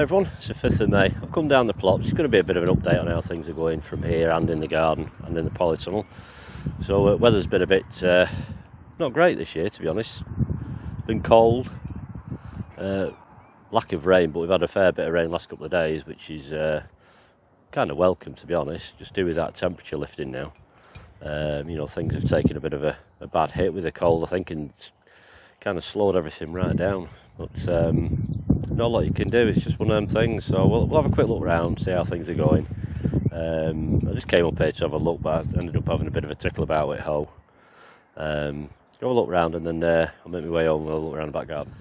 everyone, it's the 5th of May. I've come down the plot. It's going to be a bit of an update on how things are going from here and in the garden and in the polytunnel. So weather's been a bit not great this year, to be honest. Been cold, lack of rain, but we've had a fair bit of rain the last couple of days, which is kind of welcome, to be honest. Just do with that temperature lifting now. You know, things have taken a bit of a bad hit with the cold, I think, and kind of slowed everything right down. But not a lot you can do. It's just one of them things. So we'll have a quick look round, see how things are going. I just came up here to have a look, but I ended up having a bit of a tickle about with hoe. Go a look round, and then I'll make my way home and I'll look around the back garden.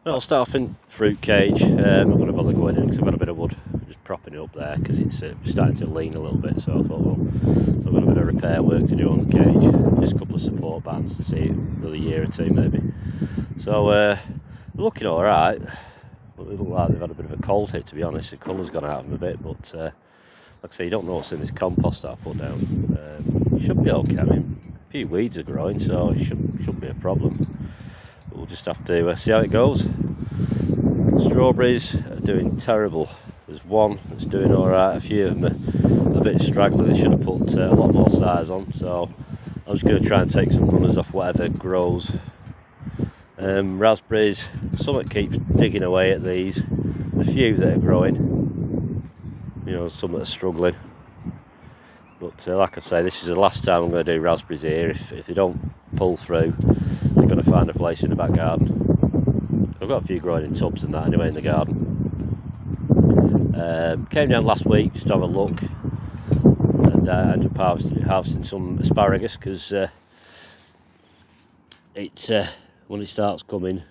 I'll start off in fruit cage. I'm not going to bother going in because I've got a bit of wood just propping it up there because it's starting to lean a little bit. So I thought, well, I've got a bit of repair work to do on the cage. Just a couple of support bands to see it another year or two maybe. So they're looking all right. But they look like they've had a bit of a cold hit, to be honest. The colour's gone out of them a bit, but like I say, you don't know what's in this compost that I put down. It should be okay. I mean, a few weeds are growing, so it shouldn't be a problem. But we'll just have to see how it goes. Strawberries are doing terrible. There's one that's doing all right. A few of them are a bit straggly. They should have put a lot more size on. So I'm just going to try and take some runners off whatever grows. Raspberries, something keeps digging away at these. A few that are growing, you know, some that are struggling. But like I say, this is the last time I'm going to do raspberries here. If they don't pull through, they're going to find a place in the back garden. So I've got a few growing in tubs and that anyway in the garden. Came down last week just to have a look, and I ended up harvesting some asparagus because when it starts coming,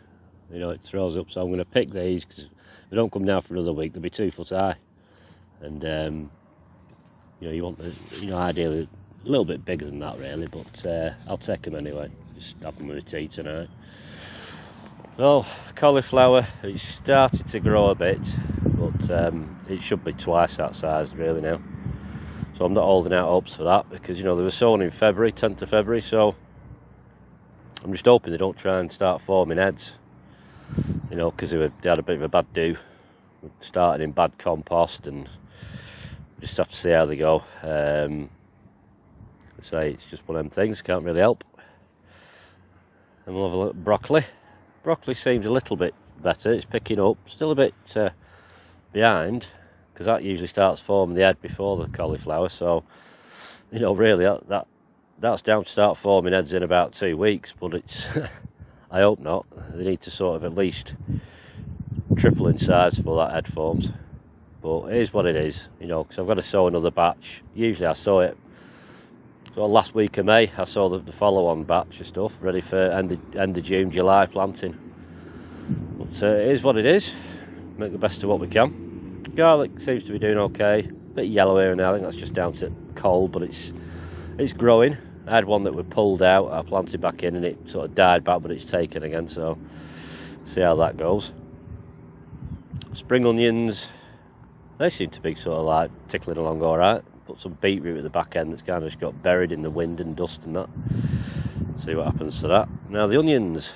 you know, it throws up. So I'm going to pick these because if they don't come down for another week, they'll be 2 foot high. And you know, you want ideally a little bit bigger than that, really. But I'll take them anyway. Just have them with a tea tonight. So cauliflower, it's started to grow a bit, but it should be twice that size really now. So I'm not holding out hopes for that because, you know, they were sown in February, 10th of February. So I'm just hoping they don't try and start forming heads, you know, because they had a bit of a bad do. Started in bad compost, and just have to see how they go. Say it's just one of them things, can't really help. And we'll have a look at broccoli. Broccoli seems a little bit better, it's picking up, still a bit behind, because that usually starts forming the head before the cauliflower. So, you know, really that's down to start forming heads in about 2 weeks, but it's I hope not. They need to sort of at least triple in size before that head forms. But it is what it is, you know, because I've got to sow another batch. Usually I sow it so last week of May. I sow the follow-on batch of stuff ready for end of June, July planting. But it is what it is. Make the best of what we can. Garlic seems to be doing okay. A bit yellow here and there. I think that's just down to cold, but it's growing. I had one that we pulled out, I planted back in, and it sort of died back, but it's taken again, so see how that goes. Spring onions, they seem to be sort of like tickling along all right. Put some beetroot at the back end that's kind of just got buried in the wind and dust and that. See what happens to that. Now the onions,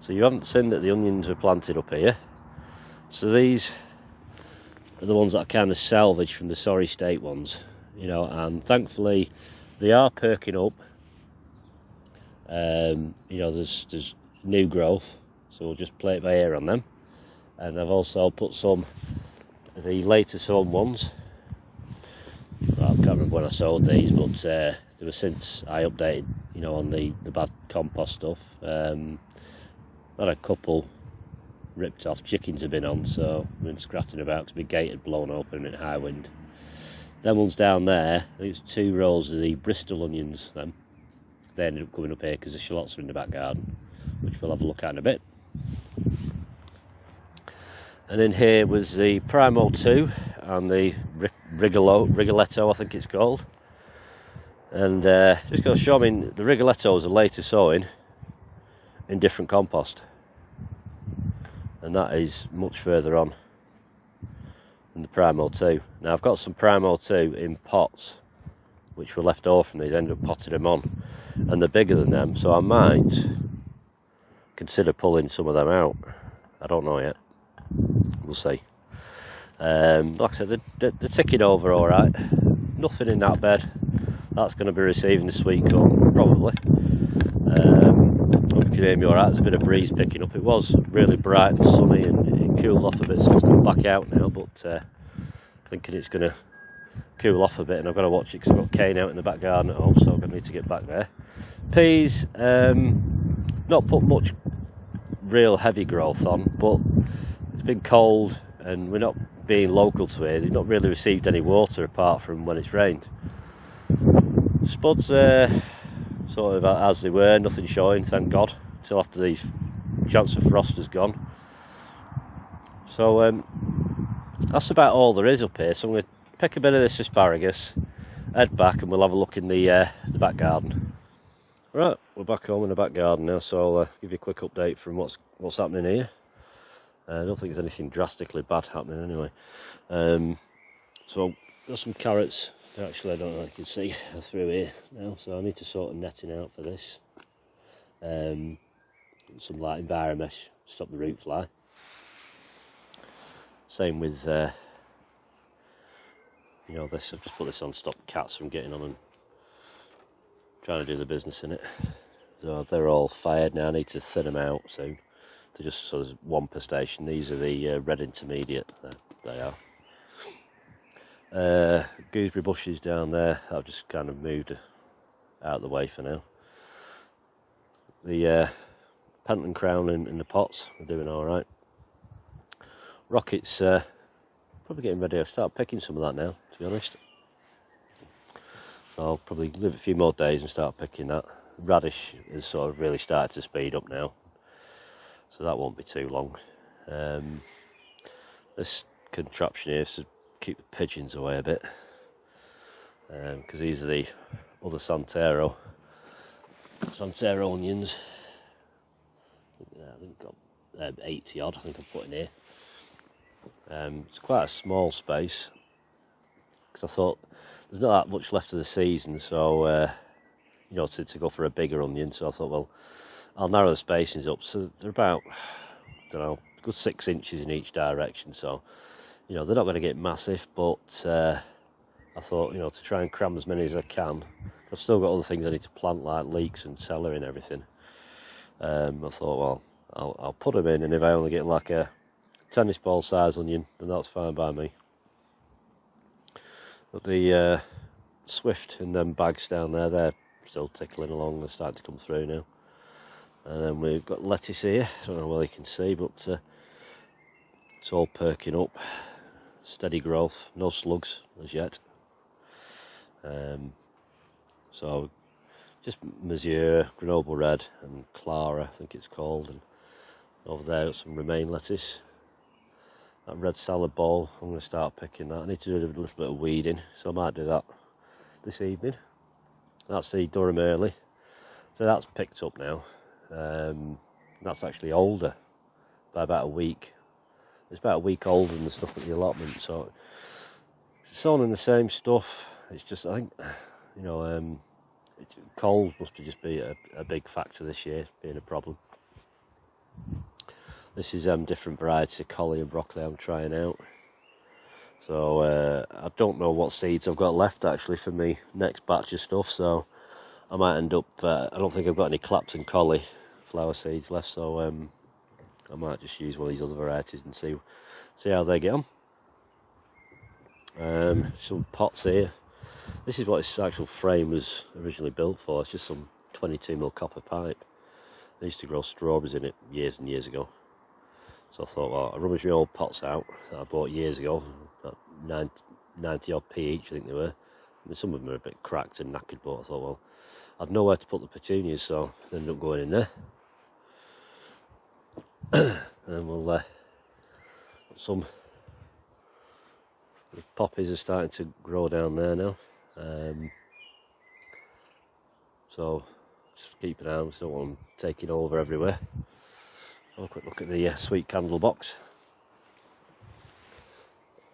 so you haven't seen that the onions were planted up here. So these are the ones that I kind of salvaged from the sorry state ones, you know, and thankfully they are perking up. You know, there's new growth, so we'll just play it by ear on them. And I've also put some of the later sown ones. Well, I can't remember when I sowed these, but they were since I updated, you know, on the bad compost stuff. Had a couple ripped off. Chickens have been on, so I've been scratching about because my gate had blown open in high wind. Them ones down there, I think it's 2 rows of the Bristol onions. Them, they ended up coming up here because the shallots are in the back garden, which we'll have a look at in a bit. And in here was the Primo 2 and the Rigoletto, I think it's called. And just going to show, I mean, the Rigoletto is a later sowing in different compost. And that is much further on than the Primo 2. Now I've got some Primo 2 in pots, which were left over from these, ended up potting them on. And they're bigger than them, so I might consider pulling some of them out. I don't know yet. We'll see. Like I said, they're ticking over all right. Nothing in that bed. That's going to be receiving the sweet corn, probably. Hope you can hear me all right. There's a bit of breeze picking up. It was really bright and sunny, and it cooled off a bit, so it's come back out now. But thinking it's going to cool off a bit, and I've got to watch it because I've got cane out in the back garden at home, so I'm going to need to get back there. Peas, not put much real heavy growth on, but it's been cold, and we're not being local to here. They've not really received any water apart from when it's rained. Spuds sort of as they were, nothing showing, thank God, until after the chance of frost has gone. So that's about all there is up here. So I'm going to pick a bit of this asparagus, head back, and we'll have a look in the back garden. Right, we're back home in the back garden now, so I'll give you a quick update from what's happening here. I don't think there's anything drastically bad happening anyway. So got some carrots. Actually, I don't know if you can see through here now, so I need to sort of netting out for this. Some light environment, stop the root fly. Same with this. I've just put this on, stop cats from getting on and trying to do the business in it. So they're all fired now. I need to thin them out soon. They're just sort of one per station. These are the red intermediate. There they are. Gooseberry bushes down there. I've just kind of moved out of the way for now. The Pentland crown in the pots are doing all right. Rockets probably getting ready. I'll start picking some of that now, to be honest. So I'll probably live a few more days and start picking that. Radish is sort of really started to speed up now, so that won't be too long. This contraption here is to keep the pigeons away a bit, because these are the other Santero onions. I think I've got 80 odd, I think I've put in here. It's quite a small space, because I thought there's not that much left of the season, so to go for a bigger onion. So I thought, well, I'll narrow the spacings up. So they're about, I don't know, a good 6 inches in each direction. So they're not going to get massive, but I thought, to try and cram as many as I can. I've still got other things I need to plant, like leeks and celery and everything. I thought, well, I'll put them in, and if I only get like a tennis ball size onion, then that's fine by me. But the Swift in them bags down there, they're still tickling along. They're starting to come through now. And then we've got lettuce here. I don't know whether you can see, but it's all perking up. Steady growth, no slugs as yet. So just Mesure, Grenoble Red and Clara, I think it's called. And over there got some Romaine lettuce. That red salad bowl, I'm going to start picking that. I need to do a little bit of weeding, so I might do that this evening. That's the Durham Early. So that's picked up now. That's actually older by about a week. It's about a week older than the stuff at the allotment, so it's all in the same stuff. It's just, I think, cold must just be a big factor this year, being a problem. This is different varieties of collie and broccoli I'm trying out. So I don't know what seeds I've got left actually for me next batch of stuff, so I might end up, I don't think I've got any Clapton cauliflower seeds left, so I might just use one of these other varieties and see how they get on. Some pots here. This is what its actual frame was originally built for. It's just some 22mm copper pipe. I used to grow strawberries in it years and years ago. So I thought, well, I rummaged my old pots out that I bought years ago, about 90 odd p each, I think they were. I mean, some of them are a bit cracked and knackered, but I thought, well, I'd know where to put the petunias, so I ended up going in there. And we'll some poppies are starting to grow down there now. So just keep an eye on, so I don't want them taking over everywhere. Have a quick look at the sweet candle box.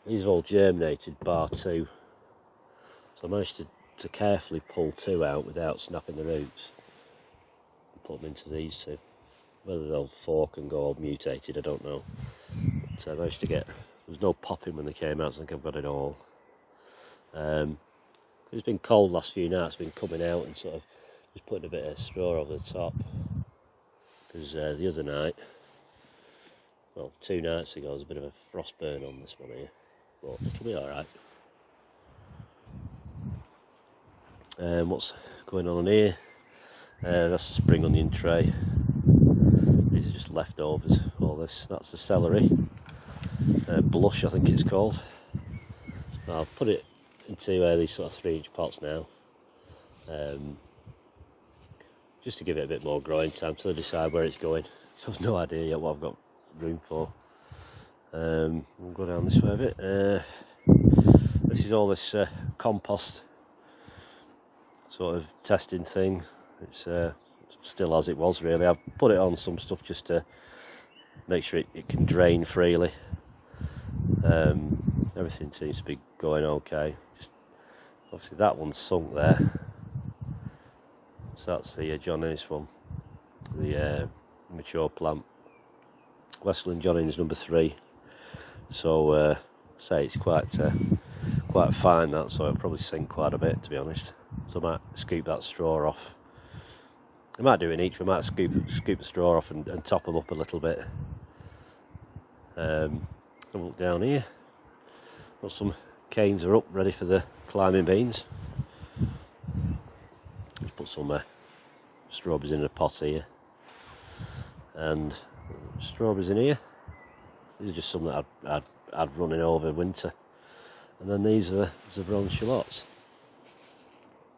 These are all germinated, bar 2. So I managed to carefully pull 2 out without snapping the roots and put them into these 2. Whether they'll fork and go all mutated, I don't know. But I managed to get was no popping when they came out, so I think I've got it all. It's been cold last few nights, been coming out and sort of just putting a bit of straw over the top. Because the other night, well, 2 nights ago, there was a bit of a frost burn on this one here, but it'll be alright. What's going on here? That's the spring onion tray. These are just leftovers, all this. That's the celery. Blush, I think it's called. I'll put it into these sort of 3-inch pots now. Just to give it a bit more growing time till I decide where it's going. So I've no idea yet what I've got room for. We'll go down this way a bit. This is all this compost sort of testing thing. It's still as it was really. I've put it on some stuff just to make sure it can drain freely. Everything seems to be going okay. Just obviously that one's sunk there. So that's the John Innes one, the mature plant. Westland John Innes number 3. So say it's quite fine that, so it'll probably sink quite a bit, to be honest. So I might scoop that straw off. I might do it in each. I might scoop the straw off and top them up a little bit. Look down here. Got some canes are up, ready for the climbing beans. Just put some strawberries in a pot here, and strawberries in here. These are just some that I'd running over winter. And then these are the Zabron shallots.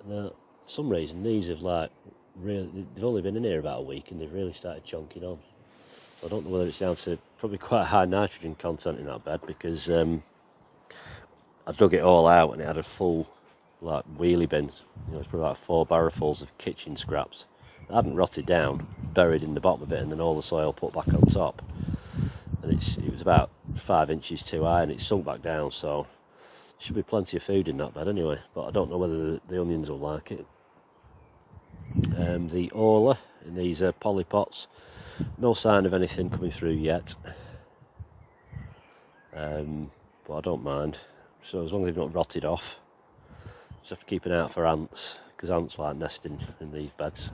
Now, for some reason, these have they've only been in here about a week and they've really started chonking on. So I don't know whether it's down to probably quite a high nitrogen content in that bed, because I dug it all out and it had a full wheelie bin. It's probably like 4 barrelfuls of kitchen scraps. It hadn't rotted down, buried in the bottom of it, and then all the soil put back on top. And it was about 5 inches too high and it sunk back down, so should be plenty of food in that bed anyway, but I don't know whether the onions will like it. The Orla in these polypots, no sign of anything coming through yet, but I don't mind. So as long as they've not rotted off, just have to keep an eye out for ants, because ants like nesting in these beds.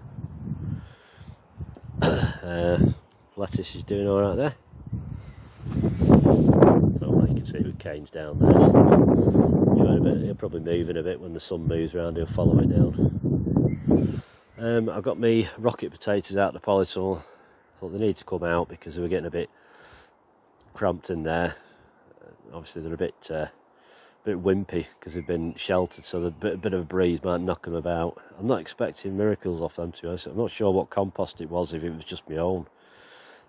Lettuce is doing alright there. You can see with canes down there. He'll probably move in a bit when the sun moves around. He'll follow it down. I've got me rocket potatoes out of the polytunnel. I thought they need to come out because they were getting a bit cramped in there. Obviously they're a bit wimpy because they've been sheltered, so a bit of a breeze might knock them about. I'm not expecting miracles off them, to be honest. I'm not sure what compost it was, if it was just my own.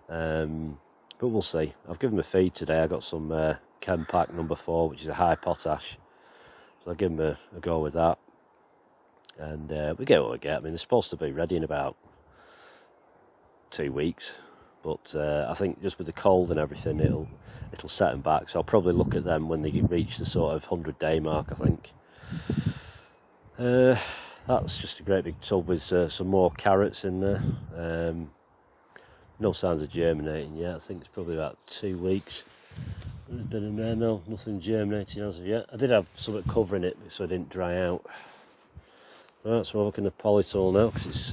But we'll see. I've given them a feed today. I got some Chem Pack number 4, which is a high potash. So I'll give them a go with that. And we get what we get. I mean, they're supposed to be ready in about 2 weeks. But I think just with the cold and everything, it'll set them back. So I'll probably look at them when they reach the sort of 100-day mark, I think. That's just a great big tub with some more carrots in there. No signs of germinating yet. I think it's probably about 2 weeks. Has it been in there? No, nothing germinating as of yet. I did have something covering it so it didn't dry out. Right, so we're looking at the polytunnel now because it's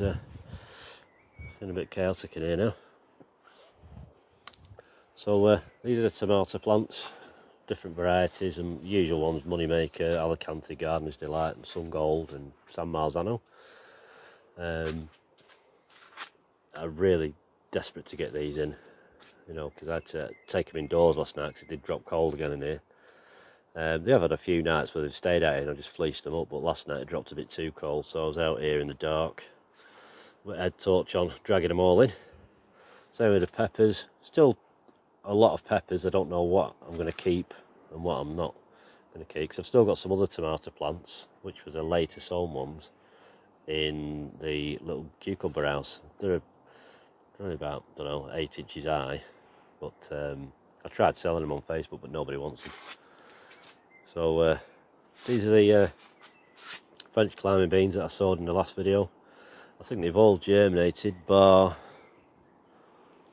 been a bit chaotic in here now. So these are the tomato plants, different varieties, and usual ones: Moneymaker, Alicante, Gardener's Delight, and Sun Gold, and San Marzano. I'm really desperate to get these in, because I had to take them indoors last night because it did drop cold again in here. They have had a few nights where they've stayed out here and I just fleeced them up, but last night it dropped a bit too cold, so I was out here in the dark with head torch on, dragging them all in. Same with the peppers. Still a lot of peppers. I don't know what I'm going to keep and what I'm not going to keep, because I've still got some other tomato plants, which were the later sown ones, in the little cucumber house. They're only about, 8 inches high, but I tried selling them on Facebook, but nobody wants them. So these are the French climbing beans that I sowed in the last video. I think they've all germinated bar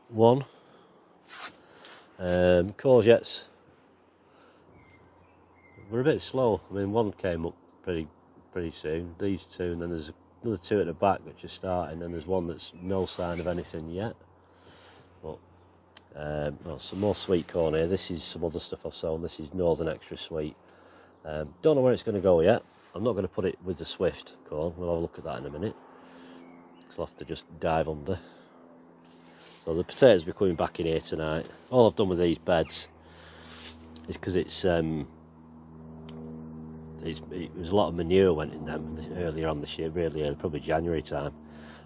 one. Courgettes we're a bit slow. I mean, one came up pretty soon, these two, and then there's another two at the back which are starting, and there's one that's no sign of anything yet. But well, some more sweet corn here. This is some other stuff I've sown. This is Northern Extra Sweet. Don't know where it's going to go yet. I'm not going to put it with the Swift corn. We'll have a look at that in a minute. So I'll have to just dive under. So the potatoes will be coming back in here tonight. All I've done with these beds is because it was a lot of manure went in them earlier on this year, really early, probably January time.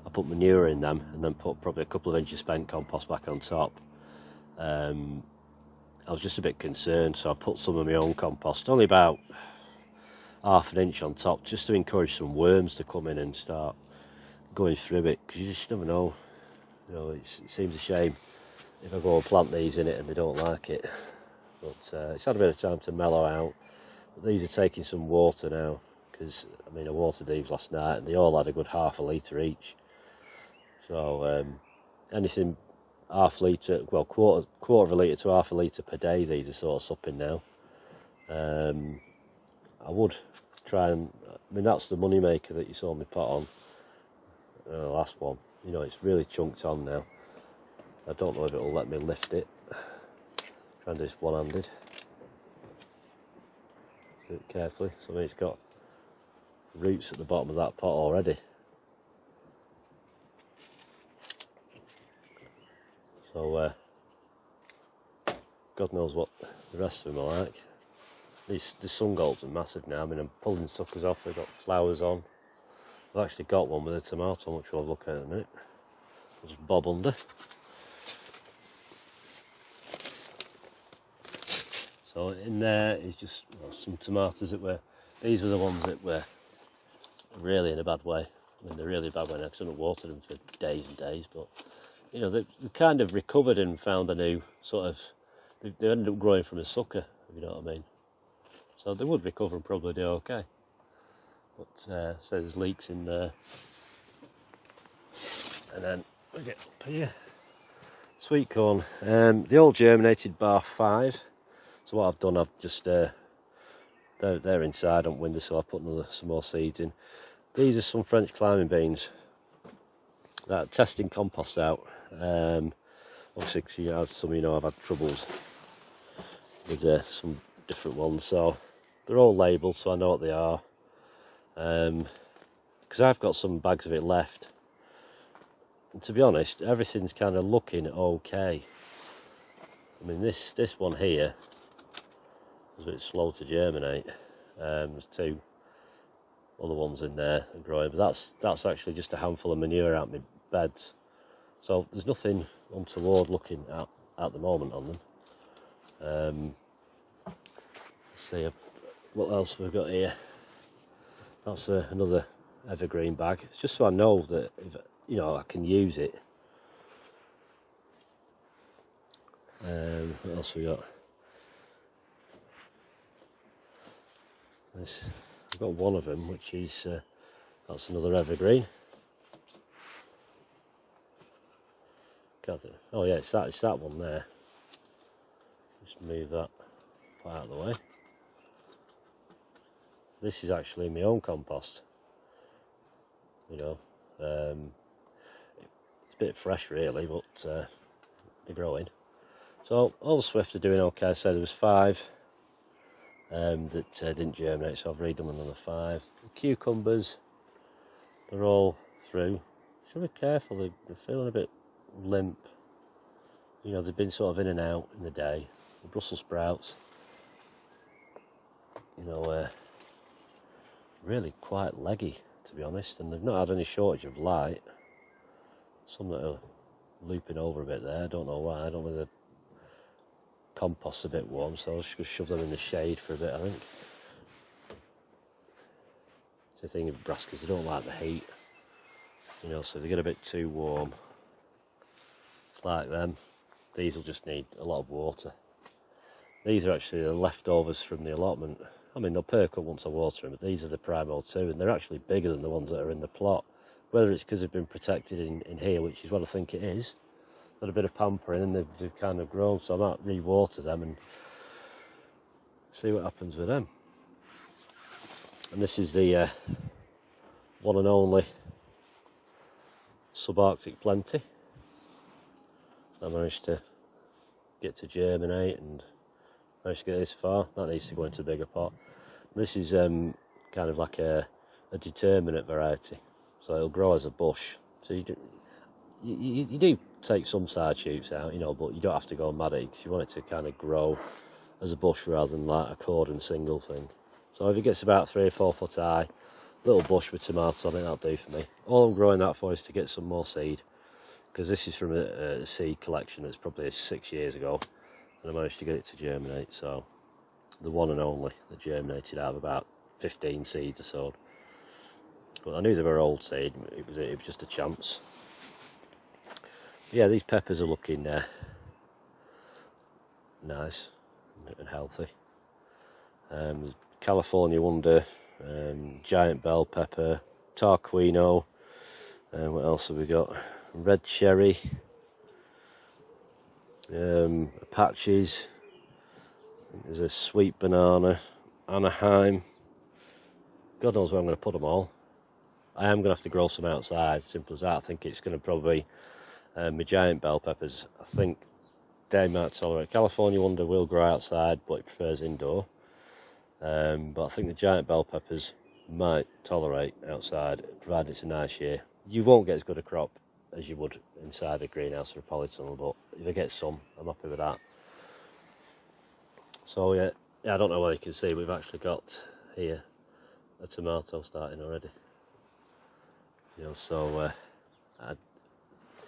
I put manure in them and then put probably a couple of inches spent compost back on top. I was just a bit concerned, so I put some of my own compost, only about half an inch on top, just to encourage some worms to come in and start going through it, because you just never know. You know, it seems a shame if I go and plant these in it and they don't like it. But it's had a bit of time to mellow out. But these are taking some water now, because I mean I watered these last night and they all had a good half a litre each. So anything half litre, well quarter of a litre to half a litre per day, these are sort of supping now. I would try and, I mean that's the money maker that you saw me put on the last one. You know, it's really chunked on now. I don't know if it'll let me lift it. Try and do this one-handed. Do it carefully. So I mean, it's got roots at the bottom of that pot already. So God knows what the rest of them are like. The sun gulps are massive now. I mean, I'm pulling suckers off. They've got flowers on. I've actually got one with a tomato, which we'll look at in a minute. I'll just bob under. So in there is just some tomatoes that these were the ones that were really in a bad way. I mean, they're really a bad way now because I haven't watered them for days and days. But, you know, they kind of recovered and found a new sort of, they ended up growing from a sucker, if you know what I mean. So they would recover and probably do okay. But so there's leaks in there. And then we get up here. Sweet corn. The all germinated bar 5. So what I've done, I've just they're inside on windowsill. I've put some more seeds in. These are some French climbing beans that testing compost out. Obviously, cause some of you know I've had troubles with some different ones, so they're all labelled, so I know what they are. Because I've got some bags of it left, and to be honest, everything's kind of looking okay. I mean, this one here was a bit slow to germinate. There's two other ones in there and growing, but that's actually just a handful of manure out my beds. So there's nothing untoward looking at the moment on them. Let's see what else we've got here. That's another evergreen bag. It's just so I know that if, you know, I can use it. What else we got? I've got one of them, which is that's another evergreen. Oh yeah, it's that one there. Just move that out of the way. This is actually my own compost. You know, it's a bit fresh really, but they're growing. So all the Swift are doing okay. So there was 5 that didn't germinate, so I've redone another 5. The cucumbers, they're all through. Should be careful, they're feeling a bit limp. You know, they've been sort of in and out in the day. The Brussels sprouts, you know, really quite leggy, to be honest, and they've not had any shortage of light. Some that are looping over a bit there, I don't know why. I don't know whether the compost's a bit warm, so I'll just go shove them in the shade for a bit, I think. It's the thing with brassicas, they don't like the heat, you know, so if they get a bit too warm, it's like them. These will just need a lot of water. These are actually the leftovers from the allotment. I mean, they'll perk up once I water them, but these are the Primo 2, and they're actually bigger than the ones that are in the plot. Whether it's because they've been protected in here, which is what I think it is, got a bit of pampering, and they've kind of grown, so I might re-water them and see what happens with them. And this is the one and only subarctic plenty. I managed to get to germinate and managed to get this far. That needs to go into a bigger pot. This is kind of like a determinate variety, so it'll grow as a bush. So you do take some side shoots out, you know, but you don't have to go mad at it because you want it to kind of grow as a bush rather than like a cordon single thing. So if it gets about 3 or 4 foot high, little bush with tomatoes on it, that'll do for me. All I'm growing that for is to get some more seed, because this is from a seed collection that's probably 6 years ago, and I managed to get it to germinate. So the one and only that germinated out of about 15 seeds or so. But I knew they were old seed, it was just a chance. Yeah, these peppers are looking nice and healthy. California Wonder, giant bell pepper, tarquino, what else have we got? Red cherry, Apaches, there's a sweet banana, Anaheim. God knows where I'm going to put them all. I am going to have to grow some outside, simple as that. I think it's going to probably my giant bell peppers. I think they might tolerate. California Wonder will grow outside, but it prefers indoor. But I think the giant bell peppers might tolerate outside, provided it's a nice year. You won't get as good a crop as you would inside a greenhouse or a polytunnel, but if I get some, I'm happy with that. So yeah, I don't know whether you can see, we've actually got here a tomato starting already. You know, so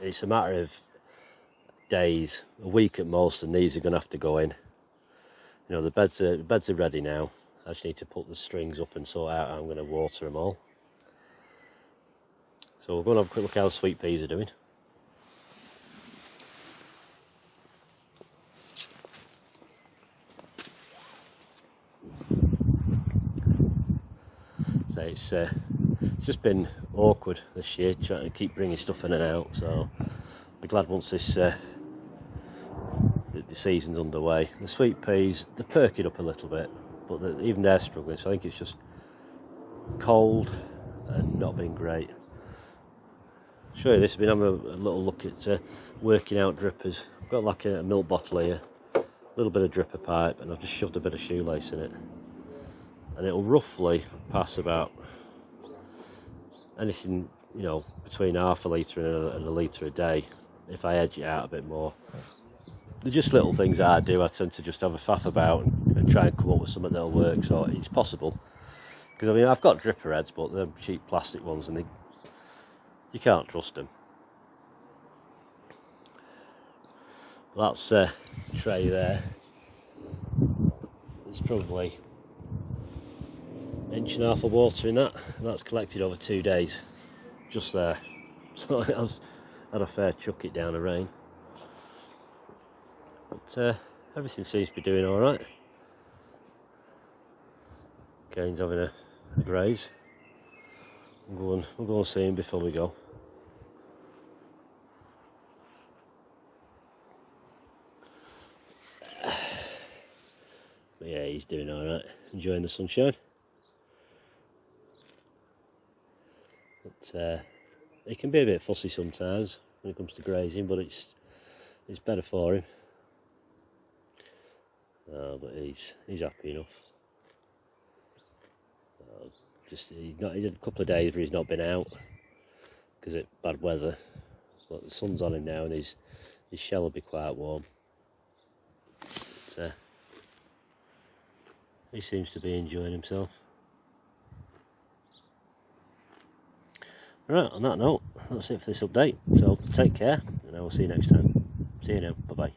it's a matter of days, a week at most, and these are going to have to go in. You know, the beds are ready now. I just need to put the strings up and sort out how I'm going to water them all. So we're going to have a quick look how the sweet peas are doing. So it's just been awkward this year, trying to keep bringing stuff in and out. So I'll be glad once this the season's underway. The sweet peas, they're perking up a little bit, but even they're struggling. So I think it's just cold and not been great. Show you this. I've been having a little look at working out drippers. I've got like a milk bottle here, a little bit of dripper pipe, and I've just shoved a bit of shoelace in it, and it'll roughly pass about anything, you know, between half a litre and a litre a day if I edge it out a bit more. They're just little things that I do. I tend to just have a faff about and try and come up with something that'll work. So it's possible, because I mean I've got dripper heads, but they're cheap plastic ones, and you can't trust them. That's a tray there. There's probably an inch and a half of water in that, and that's collected over 2 days, just there. So it has had a fair chuck it down the rain. But everything seems to be doing all right. Gaines having a graze. We'll go and see him before we go. But yeah, he's doing all right, enjoying the sunshine. But he can be a bit fussy sometimes when it comes to grazing, but it's better for him. But he's happy enough. He had a couple of days where he's not been out because of bad weather, but the sun's on him now, and his shell will be quite warm. But, he seems to be enjoying himself. Right, on that note, that's it for this update. So take care, and I will see you next time. See you now. Bye bye.